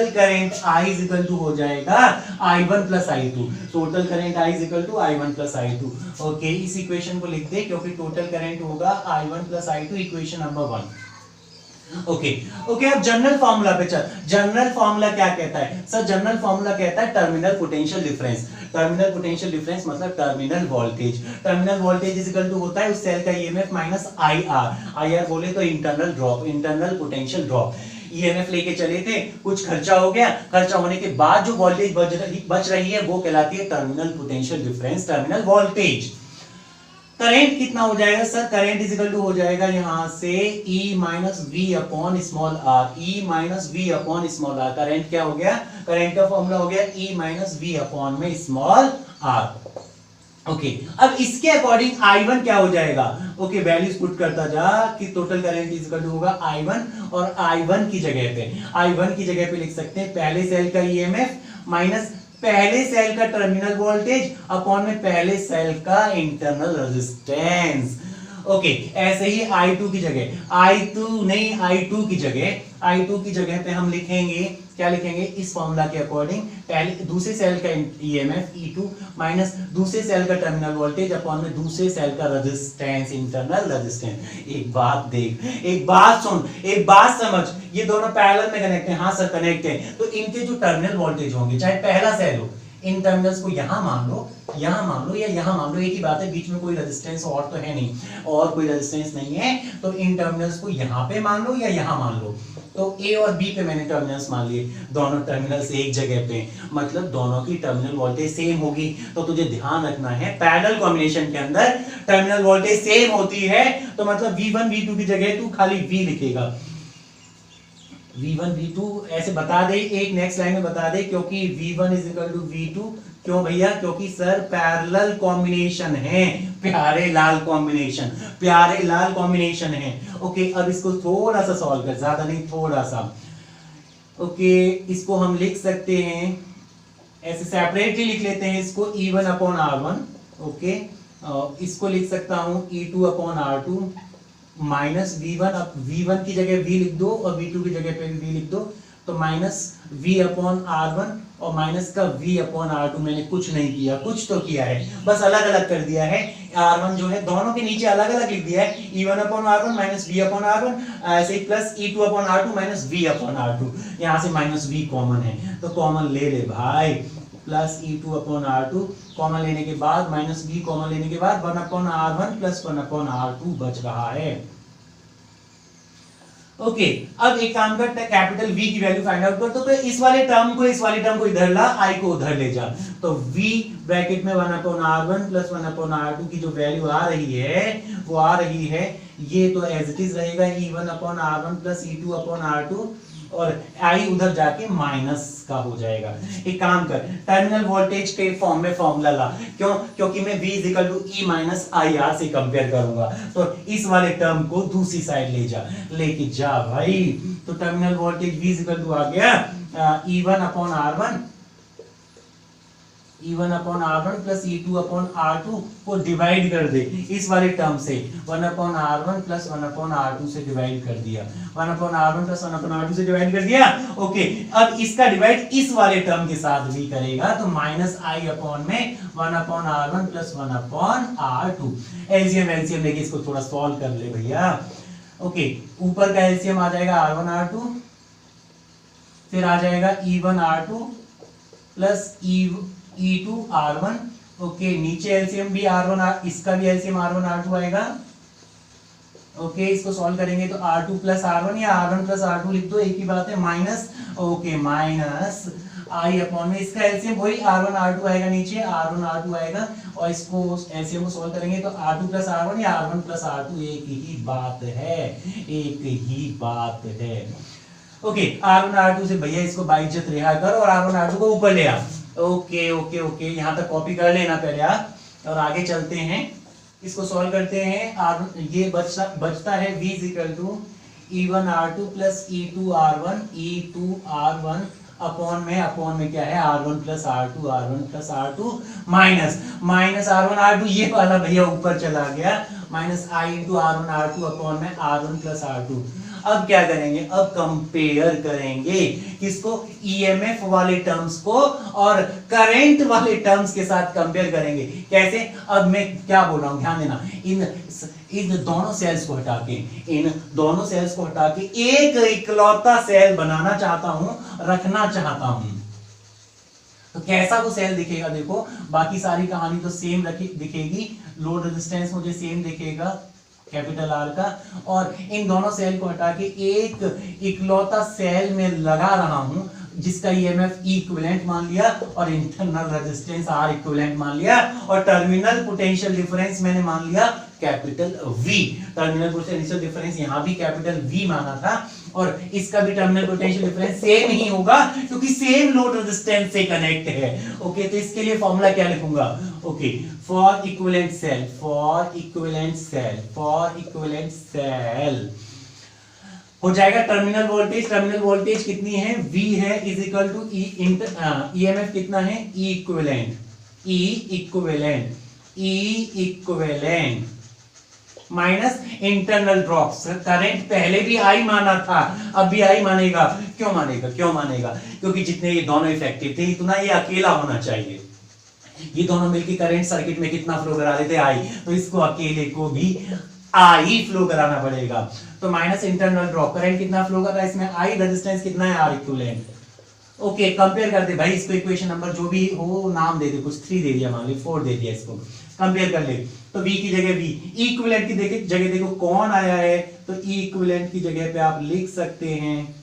current I is equal to हो जाएगा I1 plus I2। Total current I is equal to I1 plus I2। Okay, इस इक्वेशन को लिख दे क्योंकि टोटल करंट होगा I1 plus I2, equation number 1। Okay, अब जनरल फार्मूला पे चल। जनरल फार्मूला क्या कहता है सर, जनरल फार्मूला कहता है terminal potential difference. Terminal potential difference मतलब terminal voltage is equal to होता है उस सेल का ईएमएफ माइनस IR बोले तो इंटरनल पोटेंशियल ड्रॉप। ईएमएफ लेके चले थे, कुछ खर्चा हो गया, खर्चा होने के बाद जो वोल्टेज बच रही है वो कहलाती है terminal potential difference, terminal voltage. Current कितना हो जाएगा sir, current is equal to हो जाएगा यहां से E minus V upon small r, E minus V upon small r। Current क्या हो गया, करंट का फॉर्मूला हो गया E माइनस V अपॉन में स्मॉल r। ओके, अब इसके अकॉर्डिंग I1 क्या हो जाएगा। ओके, वैल्यूज पुट करता जा कि total current is equal to होगा I1, और I1 की जगह पे लिख सकते हैं पहले सेल का ईएमएफ माइनस पहले सेल का टर्मिनल वोल्टेज अपॉन में पहले सेल का इंटरनल रेजिस्टेंस। ओके, ऐसे ही I2 की जगह पे हम लिखेंगे, क्या लिखेंगे, इस फॉर्मूला के अकॉर्डिंग पहले दूसरे सेल का ईएमएफ E2 माइनस दूसरे सेल का टर्मिनल वोल्टेज अपॉन में दूसरे सेल का रेजिस्टेंस, इंटरनल रेजिस्टेंस। एक बात देख, एक बात सुन, एक बात समझ, ये दोनों पैरेलल में कनेक्ट हैं। हाँ सर कनेक्ट हैं, तो इनके जो टर्मिनल वोल्टेज होंगे, चाहे पहला सेल हो, इन टर्मिनल्स को यहां मान लो या यहां मान लो, एक ही बात है, बीच में कोई रेजिस्टेंस और तो है नहीं, और कोई रेजिस्टेंस नहीं है, तो इन टर्मिनल्स को यहां पे मान लो या यहां मान लो। तो A और B पे मैंने टर्मिनल्स मान लिए, दोनों टर्मिनल्स एक जगह पे, मतलब दोनों की टर्मिनल वोल्टेज सेम होगी। तो तुझे ध्यान रखना है पैरेलल कॉम्बिनेशन के अंदर टर्मिनल वोल्टेज सेम होती है, तो मतलब V1 V2 की जगह तू खाली V लिखेगा। V1 V2 ऐसे बता दे, एक नेक्स्ट लाइन में बता दे, क्योंकि V1 is equal to V2, क्यों भैया? क्योंकि सर पैरेलल कॉम्बिनेशन है, प्यारे लाल कॉम्बिनेशन, प्यारे लाल कॉम्बिनेशन है। ओके, अब इसको थोड़ा सा सॉल्व कर, ज्यादा नहीं थोड़ा सा। ओके, इसको हम लिख सकते हैं ऐसे, सेपरेटली लिख लेते हैं इसको, E1 अपॉन R1। ओके, इसको लिख सकता हूं E2 upon R2 minus V1 की जगह V लिख दो और V2 की जगह पे V लिख दो, तो माइनस V अपॉन R1 और माइनस का V अपॉन R2। मैंने कुछ नहीं किया, कुछ तो किया है, बस अलग अलग कर दिया है। R1 जो है दोनों के नीचे अलग अलग लिख दिया है, E1 upon R1 minus V upon R1, ऐसे ही plus E2 upon R2 minus V upon R2। यहाँ से माइनस V कॉमन है तो कॉमन ले ले भाई, plus E2 upon R2 common लेने के बाद माइनस V कॉमन लेने के बाद 1 upon R1 plus 1 upon R2 बच रहा है। ओके, अब एक काम कर, कैपिटल V की वैल्यू फाइंड आउट कर, तो इस वाले टर्म को इधर ला, I को उधर ले जा, तो V ब्रैकेट में 1 upon R1 plus 1 upon R2 की जो वैल्यू आ रही है वो आ रही है, ये तो एज इट इज रहेगा E1 upon R1 plus E2 upon R2, और I उधर जाके माइनस का हो जाएगा। एक काम कर, टर्मिनल वोल्टेज के फॉर्म में फॉर्मूला ला, क्यों? क्योंकि मैं V is equal to E minus IR से कंपेयर करूंगा, तो इस वाले टर्म को दूसरी साइड ले जा, लेके जा भाई। तो terminal voltage V is equal to आ गया E1 upon R1, E1 upon R1 plus E2 upon R2 को डिवाइड कर दे इस वाले टर्म से, 1 upon R1 plus 1 upon R2 से डिवाइड कर दिया, 1 upon R1 plus 1 upon R2 से डिवाइड कर दिया। ओके, अब इसका डिवाइड इस वाले टर्म के साथ भी करेगा, तो माइनस I अपॉन में 1 upon R1 plus 1 upon R2। LCM लेके इसको थोड़ा सॉल्व कर ले भैया। ओके, ऊपर का एलसीएम आ जाएगा R1 R2, फिर आ जाएगा E1 R2 plus E2 R1। Okay, नीचे एलसीएम भी R1 इसका भी एलसीएम R1 R2 आएगा। ओके, इसको सॉल्व करेंगे तो R2 प्लस R1 या R1 प्लस R2 लिख दो, एक ही बात है, minus, okay, minus I upon में इसका एलसीएम वही R1 R2 आएगा, नीचे R1 R2 आएगा, और इसको एलसीएम को सॉल्व करेंगे तो R2 प्लस R1 या R1 प्लस R2 एक ही बात है, एक ही बात है। ओके, R1 R2 से भैया इसको बाइज्जत रिहा कर और R1 R2 को ऊपर ले आ। ओके ओके ओके, यहां तक कॉपी कर लेना पहले आप, और आगे चलते हैं, इसको सॉल्व करते हैं। ये बचता है V is equal to E1 R2 plus E2 R1 upon में क्या है, R1 plus R2 minus R1 R2, ये वाला भैया ऊपर चला गया, minus I into R1 R2 upon में R1 प्लस R2। अब क्या करेंगे, अब कंपेयर करेंगे किसको, ईएमएफ वाले टर्म्स को और करंट वाले टर्म्स के साथ कंपेयर करेंगे। कैसे? अब मैं क्या बोल रहा हूं, ध्यान देना, इन दोनों सेल्स को हटा के एक इकलौता सेल बनाना चाहता हूं, रखना चाहता हूं, तो कैसा वो सेल दिखेगा? देखो, बाकी सारी कहानी तो सेम दिखेगी, लोड रेजिस्टेंस मुझे सेम दिखेगा कैपिटल R का, और इन दोनों सेल को हटा के एक इकलौता सेल में लगा रहा हूं जिसका ईएमएफ E इक्विवेलेंट मान लिया और इंटरनल रेजिस्टेंस R इक्विवेलेंट मान लिया, और टर्मिनल पोटेंशियल डिफरेंस मैंने मान लिया capital V। Terminal potential difference यहां भी कैपिटल V माना था, और इसका भी टर्मिनल पोटेंशियल डिफरेंस सेम ही होगा क्योंकि सेम लोड रेजिस्टेंस से कनेक्ट है। ओके, तो इसके लिए फॉर्मूला क्या लिखूंगा? ओके, फॉर इक्विवेलेंट सेल हो जाएगा टर्मिनल वोल्टेज कितनी है, V है, इज इक्वल टू ईएमएफ कितना है, E equivalent minus internal drops. Current पहले भी I माना था, अब भी I मानेगा। क्यों मानेगा? क्योंकि जितने ये दोनों इफेक्टिव थे इतना ये अकेला होना चाहिए। ये दोनों मिलकर करंट सर्किट में कितना फ्लो करा देते, I, तो इसको अकेले को भी I फ्लो कराना पड़ेगा। तो माइनस इंटरनल ड्रॉप, करंट कितना फ्लो कर रहा है इसमें, I, रेजिस्टेंस कितना है, R इक्विवेलेंट। ओके, कंपेयर कर दे भाई इसको, इक्वेशन नंबर जो भी हो नाम दे दे, कुछ 3 दे दिया, मान ली 4 दे दिया, इसको कंपेयर कर ले। तो V की जगह V, E इक्विवेलेंट की जगह देखो कौन आया है, तो E इक्विवेलेंट की जगह पे आप लिख सकते हैं,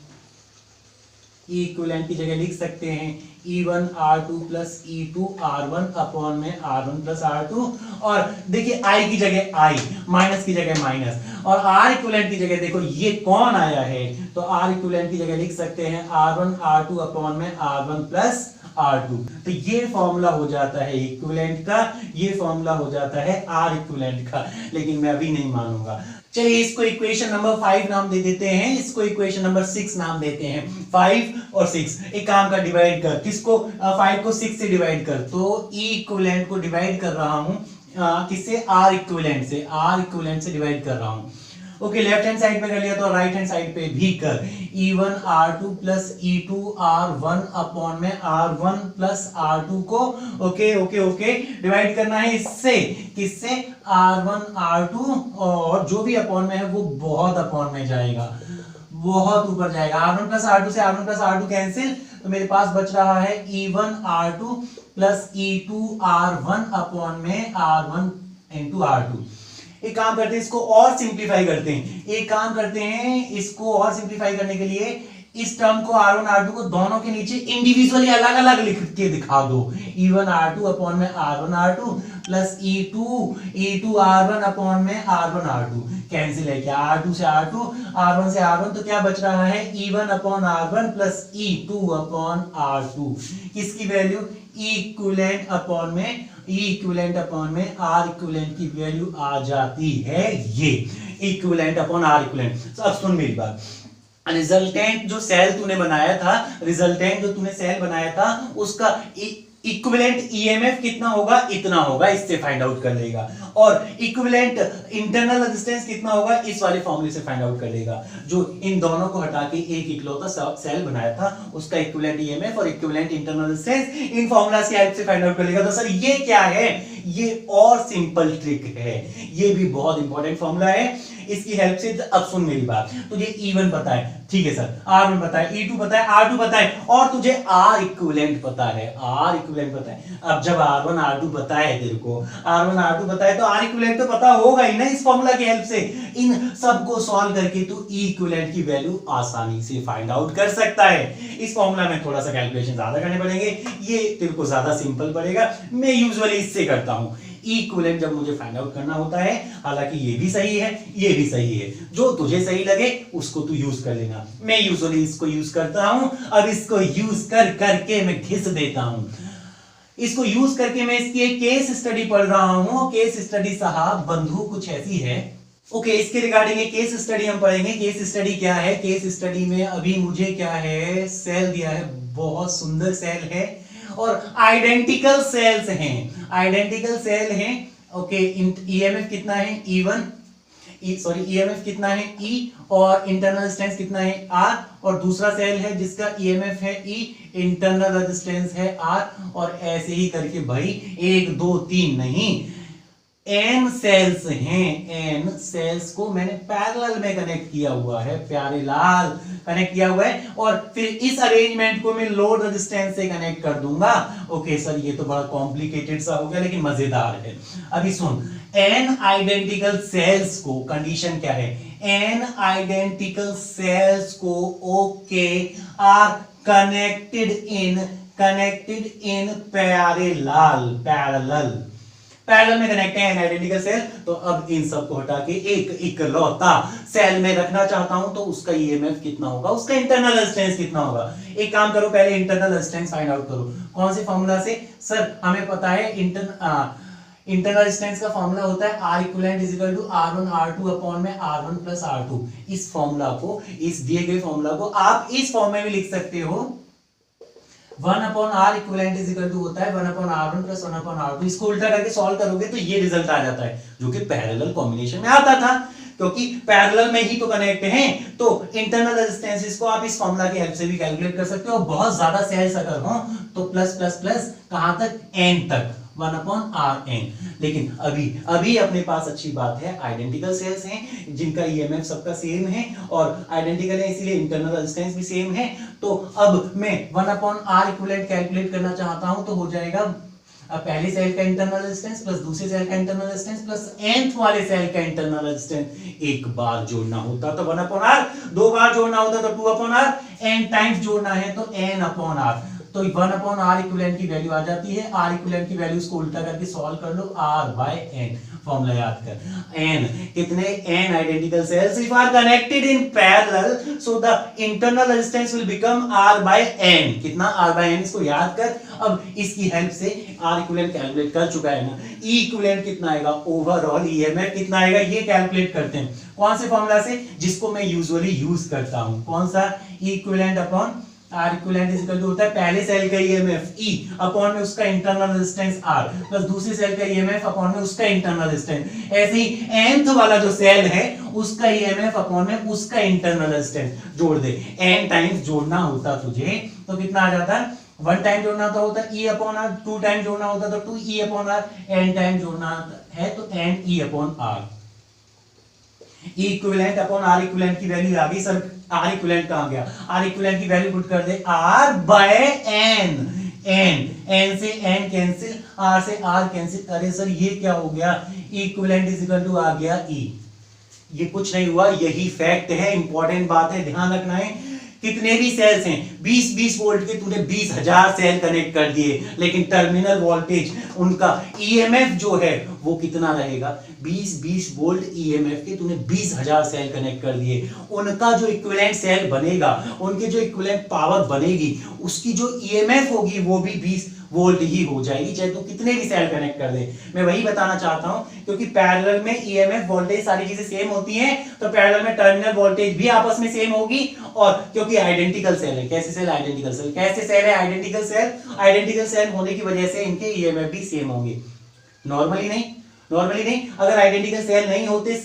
E इक्विवेलेंट की जगह लिख सकते हैं E1 R2 plus E2 R1 upon में R1 प्लस R2, और देखिए I की जगह I, माइनस की जगह माइनस, और आर इक्विवेलेंट की जगह देखो ये कौन आया है, तो आर इक्विवेलेंट की जगह लिख सकते हैं R1 R2 अपॉन में R1 प्लस R2। तो ये फॉर्मूला हो जाता है इक्विवेलेंट का, ये फॉर्मूला हो जाता है आर इक्विवेलेंट का, लेकिन मैं अभी नहीं मानूंगा। चलिए इसको इक्वेशन नंबर 5 नाम दे देते हैं, इसको इक्वेशन नंबर 6 नाम देते हैं। 5 और 6 एक काम का डिवाइड कर, किसको 5 को 6 से डिवाइड कर, तो ई इक्विवेलेंट को डिवाइड कर रहा हूं किससे, आर इक्विवेलेंट से, आर इक्विवेलेंट से डिवाइड कर रहा हूं। ओके लेफ्ट हैंड साइड पे कर लिया तो राइट हैंड साइड पे भी कर, E1 R2 plus E2 R1 upon में R1 प्लस R2 को ओके ओके ओके डिवाइड करना है इससे, किससे, R1 R2, और जो भी अपॉन में है वो बहुत अपॉन में जाएगा, बहुत ऊपर जाएगा। R1 प्लस R2 से R1 प्लस R2 कैंसिल, तो मेरे पास बच रहा है E1 R2 plus E2 R1 upon में R1 इंटू R2। एक काम करते हैं इसको और सिंप्लीफाई करते हैं, एक काम करते हैं इसको और सिंप्लीफाई करने के लिए इस टर्म को R1 R2 को दोनों के नीचे इंडिविजुअली अलग अलग लिख के दिखा दो। E1 R2 अपॉन में R1 R2 plus E2 R1 upon में R1 R2 कैंसिल है क्या, R2 से R2 R1 से R1, तो क्या बच रहा है E1 upon R1 plus E2 upon R2, किसकी वैल्यू, इक्विवेलेंट अपॉन में, इक्विवेलेंट अपॉन में आर इक्विवेलेंट की वैल्यू आ जाती है ये, इक्विवेलेंट अपॉन आर इक्विवेलेंट। तो अब सुन मेरी बात, रिजल्टेंट जो सेल तूने बनाया था, रिजल्टेंट जो तूने सेल बनाया था उसका इक्विवेलेंट ईएमएफ कितना होगा, इतना होगा, इससे फाइंड आउट कर लेगा, और इक्विवेलेंट इंटरनल रेजिस्टेंस कितना होगा, इस वाले फॉर्मूले से फाइंड आउट कर लेगा। जो इन दोनों को हटा के एक इकलौता सेल बनाया था उसका इक्विवेलेंट ईएमएफ और equivalent internal resistance in formulas की हेल्प से फाइंड आउट कर लेगा। तो सर ये क्या है, ये और सिंपल ट्रिक है, ये भी बहुत इंपॉर्टेंट फॉर्मूला है, इसकी हेल्प से। अब सुन मेरी बात, तुझे E1 पता है, ठीक है सर, R1 पता है, E2 पता है, R2 पता है, और तुझे R इक्विवेलेंट पता है, R इक्विवेलेंट पता है। अब जब R1 R2 पता है तेरे को, R1 R2 पता है, तो R इक्विवेलेंट तो पता होगा ही ना इस फॉर्मूला की हेल्प से। इन सबको सॉल्व करके तू E इक्विवेलेंट की वैल्यू आसानी से फाइंड आउट कर सकता है। इस फॉर्मूला में थोड़ा सा कैलकुलेशन ज्यादा करने पड़ेंगे, ये तेरे को ज्यादा सिंपल पड़ेगा, मैं यूजुअली इससे करता हूं। इक्विवेलेंट जब मुझे फाइंड आउट करना होता है, हालांकि ये भी सही है, ये भी सही है, जो तुझे सही लगे उसको तू यूज कर लेना। मैं यूजुअली इसको यूज करता हूं, अब इसको यूज करके मैं घिस देता हूं। इसको यूज करके मैं इसकी एक केस स्टडी पढ़ रहा हूं। केस स्टडी साहब बंधु कुछ ऐसी है। ओके, इसके रिगार्डिंग एक केस स्टडी हम पढ़ेंगे। केस स्टडी क्या है, केस स्टडी में अभी मुझे क्या है, सेल दिया है, बहुत सुंदर सेल है और आइडेंटिकल सेल्स हैं, आइडेंटिकल सेल हैं। ओके, ईएमएफ कितना है, E1, ईएमएफ कितना है, E, और इंटरनल रेजिस्टेंस कितना है, R, और दूसरा सेल है जिसका ईएमएफ है E, इंटरनल रेजिस्टेंस है R, और ऐसे ही करके भाई 1 2 3 नहीं, n सेल्स हैं, n सेल्स को मैंने पैरेलल में कनेक्ट किया हुआ है, प्यारे लाल कनेक्ट किया हुआ है, और फिर इस अरेंजमेंट को मैं लोड रेजिस्टेंस से कनेक्ट कर दूंगा। ओके सर, ये तो बड़ा कॉम्प्लिकेटेड सा हो गया लेकिन मजेदार है। अभी सुन, n आइडेंटिकल सेल्स को, कंडीशन क्या है, n आइडेंटिकल सेल्स को okay are connected in parallel में कनेक्ट है आइडेंटिकल सेल। तो अब इन सब को हटा के एक इकलौता सेल में रखना चाहता हूं, तो उसका ईएमएफ कितना होगा, उसका इंटरनल रेजिस्टेंस कितना होगा। एक काम करो, पहले इंटरनल रेजिस्टेंस फाइंड आउट करो। कौन से फॉर्मूला से, सर हमें पता है इंटरनल रेजिस्टेंस का फॉर्मूला होता है R equivalent is equal to R1 R2 upon में R1 प्लस R2। इस फॉर्मूला को, इस दिए गए फॉर्मूला को आप इस फॉर्म में भी लिख सकते हो, 1 upon R equivalent is equal to होता है 1 upon R1 plus 1 upon R2। इसको उल्टा करके सॉल्व करोगे तो ये रिजल्ट आ जाता है, जो कि पैरेलल कॉम्बिनेशन में आता था, क्योंकि पैरेलल में ही तो कनेक्ट हैं। तो इंटरनल रेजिस्टेंसेस को आप इस फॉर्मूला की हेल्प से भी कैलकुलेट कर सकते हो। बहुत ज्यादा सेल्स अगर हो तो प्लस प्लस प्लस कहां तक, n तक, 1 अपॉन Rn। लेकिन अभी अपने पास अच्छी बात है, आइडेंटिकल सेल्स हैं जिनका ईएमएफ सबका सेम है, और आइडेंटिकल है इसलिए इंटरनल रेजिस्टेंस भी सेम है। तो अब मैं 1 अपॉन R इक्विवेलेंट कैलकुलेट करना चाहता हूं, तो हो जाएगा पहले सेल का इंटरनल रेजिस्टेंस प्लस दूसरे सेल का इंटरनल रेजिस्टेंस प्लस nth वाले सेल का इंटरनल रेजिस्टेंस। एक बार जोड़ना होता तो 1 अपॉन R, 2 बार जोड़ना होता तो 2 अपॉन R, n टाइम्स जोड़ना है तो n अपॉन R। तो 1 अपॉन R इक्विवेलेंट की वैल्यू आ जाती है। R इक्विवेलेंट की वैल्यूज को उल्टा करके सॉल्व कर लो, R बाय n, फॉर्मूला याद कर, n कितने n identical cells if are connected in parallel so the internal resistance will become r by n, कितना r by n, इसको याद कर। अब इसकी हेल्प से R इक्विवेलेंट कैलकुलेट कर चुका है ना, E इक्विवेलेंट कितना आएगा, ओवरऑल EMF कितना आएगा, ये कैलकुलेट करते हैं। कौन से फॉर्मूला से, जिसको मैं यूजुअली यूज करता हूं, कौन सा, E equivalent upon R equivalent is equal to होता है पहले सेल का EMF E अपॉन में उसका इंटरनल रेजिस्टेंस R प्लस दूसरी सेल का EMF अपॉन में उसका इंटरनल रेजिस्टेंस। ऐसे ही nth वाला जो सेल है उसका EMF अपॉन में उसका इंटरनल रेजिस्टेंस जोड़ दे। n टाइम्स जोड़ना होता तुझे तो कितना आ जाता, 1 टाइम जोड़ना होता E अपॉन R, 2 टाइम जोड़ना होता तो 2E upon R, n time जोड़ना है तो n E upon R। E equivalent upon R equivalent की वैल्यू आ गई सर, R इक्विवेलेंट कहां गया, R इक्विवेलेंट की वैल्यू पुट कर दे R by n, n से n कैंसिल, R से R कैंसिल, अरे सर ये क्या हो गया, E equivalent is equal to आ गया E। ये कुछ नहीं हुआ, यही फैक्ट है, इंपॉर्टेंट बात है, ध्यान रखना है। कितने भी सेल्स हैं, 20-20 वोल्ट के तूने 20,000 सेल कनेक्ट कर दिए, लेकिन टर्मिनल वोल्टेज उनका EMF जो है वो कितना रहेगा, 20-20 वोल्ट EMF के तूने 20,000 सेल कनेक्ट कर दिए, उनका जो इक्विवेलेंट सेल बनेगा, उनके जो इक्विवेलेंट पावर बनेगी, उसकी जो EMF होगी वो भी 20 वोल्ट ही हो जाएगी, चाहे तो कितने भी सेल कनेक्ट कर दे। मैं वही बताना चाहता हूं, क्योंकि पैरेलल में EMF वोल्टेज सारी चीजें सेम होती हैं, तो पैरेलल में टर्मिनल वोल्टेज भी आपस में सेम होगी। और क्योंकि आइडेंटिकल सेल है, कैसे सेल, आइडेंटिकल सेल, कैसे सेल है, आइडेंटिकल सेल, आइडेंटिकल सेल होने की वजह से इनके EMF भी सेम होंगे। नॉर्मली नहीं, अगर आइडेंटिकल सेल नहीं होते,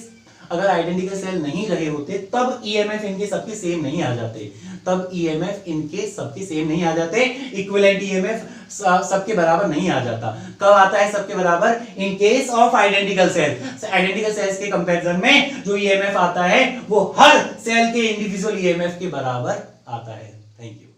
अगर आइडेंटिकल सेल नहीं रहे होते तब EMF इनके सबके सेम नहीं आ जाते, तब EMF इनके सबके सेम नहीं आ जाते, इक्विवेलेंट EMF सबके बराबर नहीं आ जाता। कब आता है सबके बराबर, in case of identical cell. Identical cells के कंपैरिजन में जो EMF आता है वो हर सेल के इंडिविजुअल EMF के बराबर आता है। Thank you.